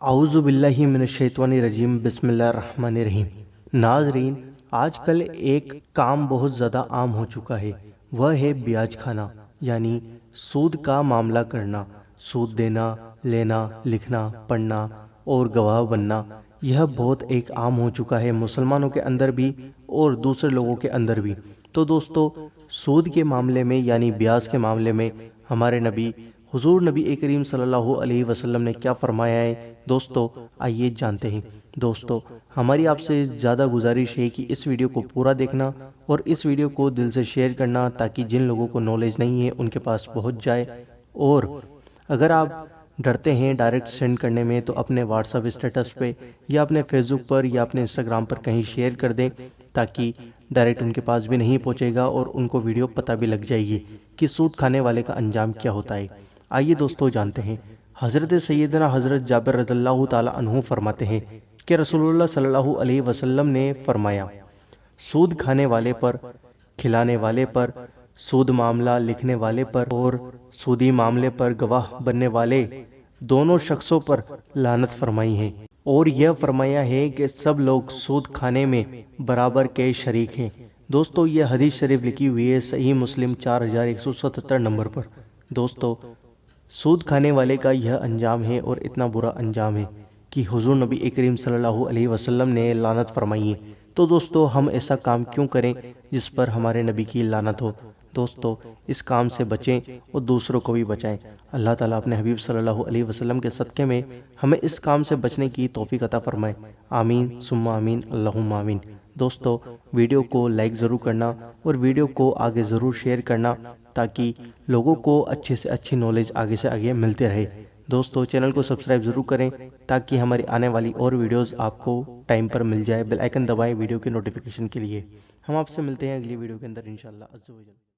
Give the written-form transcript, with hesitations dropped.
اعوذ باللہ من الشیطان الرجیم بسم اللہ الرحمن الرحیم۔ ناظرین، آج کل ایک کام بہت زیادہ عام ہو چکا ہے، وہ ہے بیاج کھانا، یعنی سود کا معاملہ کرنا، سود دینا، لینا، لکھنا، پڑھنا اور گواہ بننا۔ یہ بہت ایک عام ہو چکا ہے مسلمانوں کے اندر بھی اور دوسرے لوگوں کے اندر بھی۔ تو دوستو، سود کے معاملے میں یعنی بیاج کے معاملے میں ہمارے نبی حضور نبی کریم صلی اللہ علیہ وسلم نے کیا فرمایا ہے دوستو، آئیے جانتے ہیں۔ دوستو، ہماری آپ سے زیادہ گزارش ہے کہ اس ویڈیو کو پورا دیکھنا اور اس ویڈیو کو دل سے شیئر کرنا تاکہ جن لوگوں کو نالج نہیں ہے ان کے پاس پہنچ جائے، اور اگر آپ ڈرتے ہیں ڈائریکٹ سینڈ کرنے میں تو اپنے واٹس ایپ اسٹیٹس پہ یا اپنے فیس بک پر یا اپنے انسٹاگرام پر کہیں شیئر کر دیں تاکہ ڈائریکٹ ان کے پاس بھی نہیں پہنچے گا اور ان کو ویڈیو پتہ بھی لگ جائے گی کہ سود کھانے والے کا انجام کیا ہوتا ہے۔ آئیے دوستو جانتے ہیں۔ حضرت سیدنا حضرت جابر رضی اللہ تعالی عنہ فرماتے ہیں کہ رسول اللہ صلی اللہ علیہ وسلم نے فرمایا، سود کھانے والے پر، کھلانے والے پر، سود معاملہ لکھنے والے پر اور سودی معاملے پر گواہ بننے والے دونوں شخصوں پر لعنت فرمائی ہے، اور یہ فرمایا ہے کہ سب لوگ سود کھانے میں برابر کے شریک ہیں۔ دوستو، یہ حدیث شریف لکھی ہوئی ہے صحیح مسلم 4177 نمبر پر۔ دوستو، سود کھانے والے کا یہ انجام ہے اور اتنا برا انجام ہے کہ حضور نبی کریم صلی اللہ علیہ وسلم نے لعنت فرمائی ہے۔ تو دوستو، ہم ایسا کام کیوں کریں جس پر ہمارے نبی کی لعنت ہو؟ دوستو، اس کام سے بچیں اور دوسروں کو بھی بچائیں۔ اللہ تعالیٰ اپنے حبیب صلی اللہ علیہ وسلم کے صدقے میں ہمیں اس کام سے بچنے کی توفیق عطا فرمائے۔ آمین ثم آمین، اللہم آمین۔ دوستو، ویڈیو کو لائک ضرور کرنا اور ویڈیو کو آگے ضرور شیئر کرنا تاکہ لوگوں کو اچھے سے اچھی نالج آگے سے آگے ملتے رہے۔ دوستو، چینل کو سبسکرائب ضرور کریں تاکہ ہماری آنے والی اور ویڈیوز آپ کو ٹائم پر مل جائے۔ بیل آئیکن دبائیں ویڈیو کی نوٹیفیکیشن کے لیے۔ ہم آپ سے ملتے ہیں اگلی ویڈیو کے اندر انشاءاللہ عز و جل۔